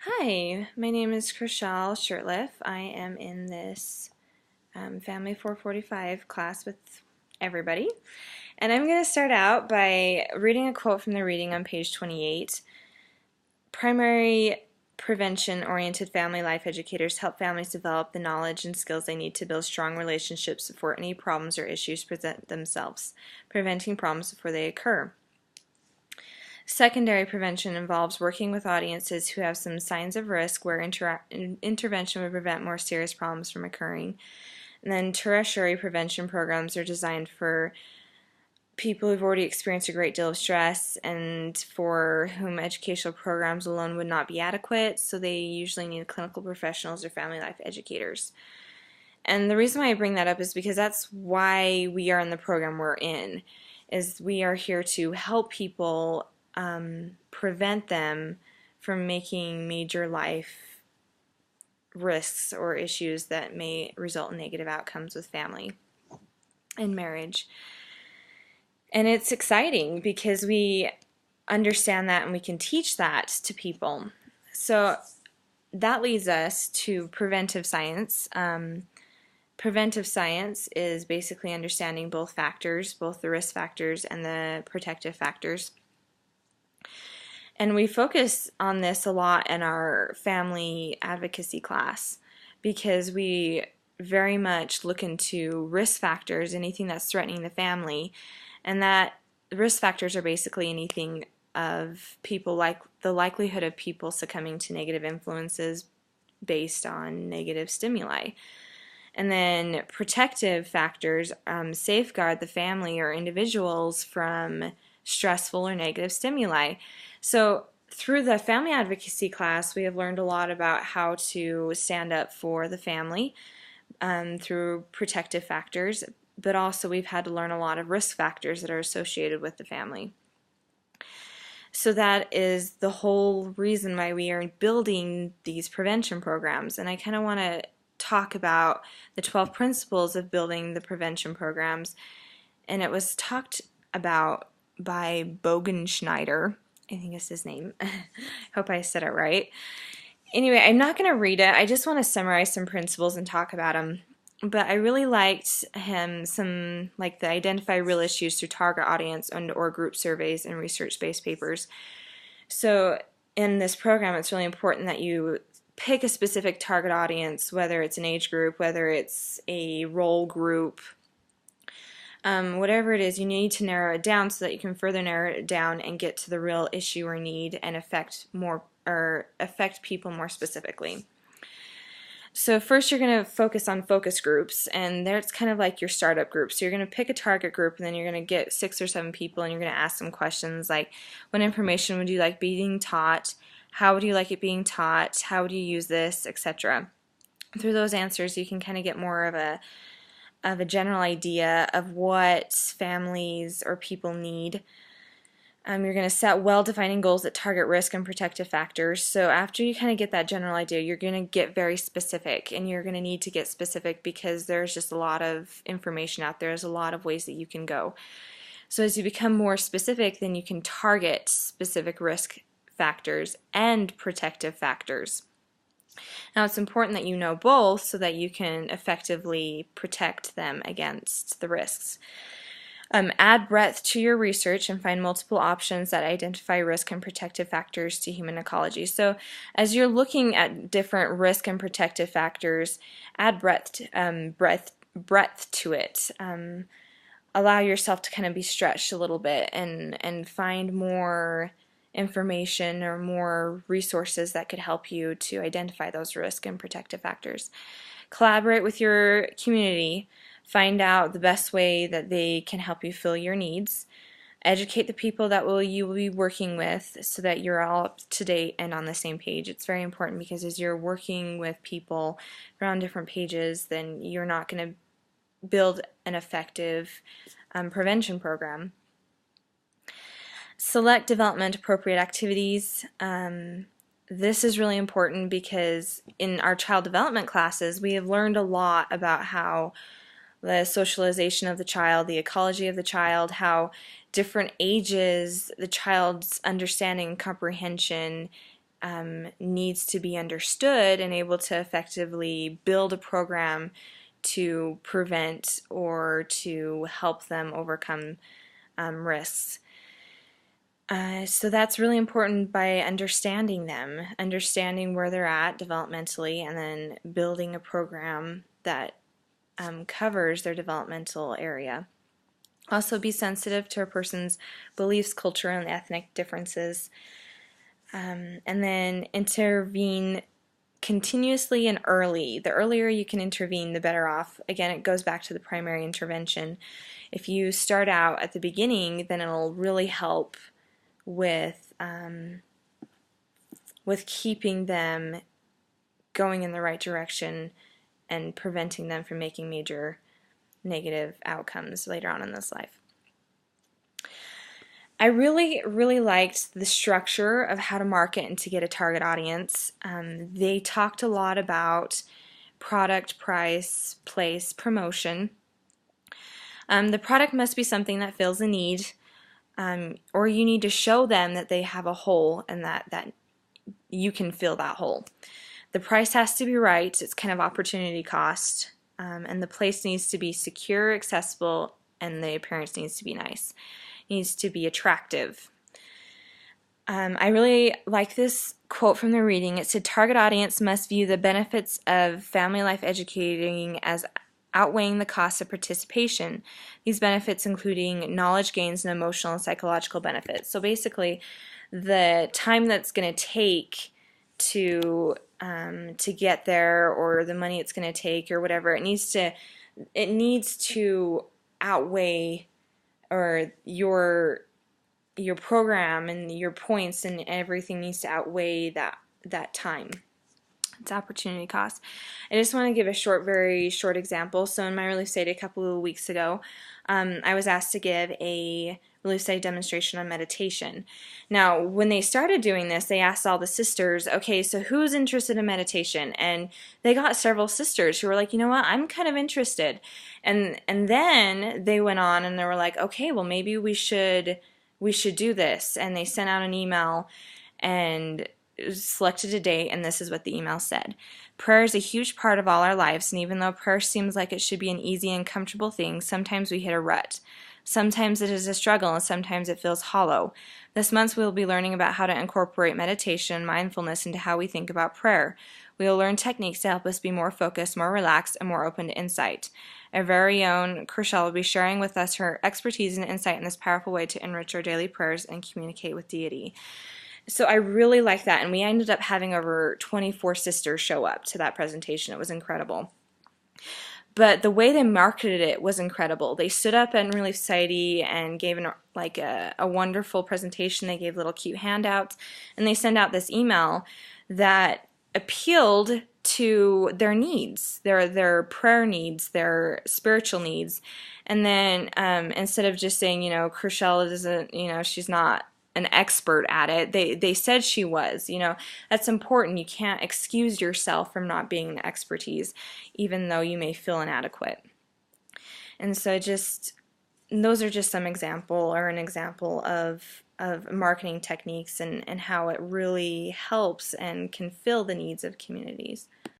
Hi, my name is Chriselle Shirtliff. I am in this Family 445 class with everybody. And I'm going to start out by reading a quote from the reading on page 28. Primary prevention-oriented family life educators help families develop the knowledge and skills they need to build strong relationships before any problems or issues present themselves, preventing problems before they occur. Secondary prevention involves working with audiences who have some signs of risk where intervention would prevent more serious problems from occurring. And then tertiary prevention programs are designed for people who've already experienced a great deal of stress and for whom educational programs alone would not be adequate, so they usually need clinical professionals or family life educators. And the reason why I bring that up is because that's why we are in the program we're in, is we are here to help people prevent them from making major life risks or issues that may result in negative outcomes with family and marriage. And it's exciting because we understand that and we can teach that to people. So that leads us to preventive science. Preventive science is basically understanding both factors, both the risk factors and the protective factors. And we focus on this a lot in our family advocacy class because we very much look into risk factors, anything that's threatening the family, and that risk factors are basically anything of people, like the likelihood of people succumbing to negative influences based on negative stimuli. And then protective factors safeguard the family or individuals from stressful or negative stimuli. So through the family advocacy class, we have learned a lot about how to stand up for the family through protective factors, but also we've had to learn a lot of risk factors that are associated with the family. So that is the whole reason why we are building these prevention programs. And I kind of want to talk about the 12 principles of building the prevention programs. And it was talked about by Bogenschneider. I think is his name. Hope I said it right. Anyway, I'm not going to read it. I just want to summarize some principles and talk about them. But I really liked some like the identify real issues through target audience and or group surveys and research-based papers. So in this program, it's really important that you pick a specific target audience, whether it's an age group, whether it's a role group, whatever it is, you need to narrow it down so that you can further narrow it down and get to the real issue or need and affect people more specifically. So first you're going to focus on focus groups, and there it's kind of like your startup group. So you're going to pick a target group, and then you're going to get 6 or 7 people, and you're going to ask them questions like, what information would you like being taught? How would you like it being taught? How would you use this, etc. Through those answers, you can kind of get more of a general idea of what families or people need. You're going to set well-defining goals that target risk and protective factors. So after you kind of get that general idea, you're going to get very specific, and you're going to need to get specific because there's just a lot of information out there. There's a lot of ways that you can go. So as you become more specific, then you can target specific risk factors and protective factors. Now it's important that you know both so that you can effectively protect them against the risks. Add breadth to your research and find multiple options that identify risk and protective factors to human ecology. So as you're looking at different risk and protective factors, add breadth to it. Allow yourself to kind of be stretched a little bit and find more information or more resources that could help you to identify those risk and protective factors. Collaborate with your community. Find out the best way that they can help you fill your needs. Educate the people that you will be working with so that you're all up to date and on the same page. It's very important because as you're working with people around different pages, then you're not going to build an effective prevention program. Select development appropriate activities. This is really important because in our child development classes we have learned a lot about how the socialization of the child, the ecology of the child, how different ages the child's understanding and comprehension needs to be understood and able to effectively build a program to prevent or to help them overcome risks. So that's really important by understanding them, understanding where they're at developmentally, and then building a program that covers their developmental area. Also be sensitive to a person's beliefs, culture, and ethnic differences. And then intervene continuously and early. The earlier you can intervene, the better off. Again, it goes back to the primary intervention. If you start out at the beginning, then it'll really help with keeping them going in the right direction and preventing them from making major negative outcomes later on in this life. I really, really liked the structure of how to market and to get a target audience. They talked a lot about product, price, place, promotion. The product must be something that fills a need, or you need to show them that they have a hole and that you can fill that hole. The price has to be right. It's kind of opportunity cost. And the place needs to be secure, accessible, and the appearance needs to be nice. It needs to be attractive. I really like this quote from the reading. It said, target audience must view the benefits of family life educating as outweighing the costs of participation. These benefits including knowledge gains and emotional and psychological benefits. So basically, the time that's going to take to get there, or the money it's going to take, or whatever, it needs to outweigh, or your program and your points and everything needs to outweigh that time. It's opportunity cost. I just want to give a very short example. So in my Relief Study a couple of weeks ago, I was asked to give a Relief Study demonstration on meditation. Now, when they started doing this, they asked all the sisters, okay, so who's interested in meditation? And they got several sisters who were like, you know what, I'm kind of interested. And then they went on and they were like, okay, well maybe we should do this. And they sent out an email and selected a date, and this is what the email said. Prayer is a huge part of all our lives, and even though prayer seems like it should be an easy and comfortable thing, sometimes we hit a rut. Sometimes it is a struggle, and sometimes it feels hollow. This month we will be learning about how to incorporate meditation and mindfulness into how we think about prayer. We will learn techniques to help us be more focused, more relaxed, and more open to insight. Our very own Chriselle will be sharing with us her expertise and insight in this powerful way to enrich our daily prayers and communicate with deity. So I really like that, and we ended up having over 24 sisters show up to that presentation. It was incredible. But the way they marketed it was incredible. They stood up in Relief Society and gave a wonderful presentation. They gave little cute handouts, and they sent out this email that appealed to their needs, their prayer needs, their spiritual needs. And then instead of just saying, Chriselle isn't, she's not an expert at it, they said she was. That's important. You can't excuse yourself from not being an expertise, even though you may feel inadequate. And so those are just an example of marketing techniques and how it really helps and can fill the needs of communities.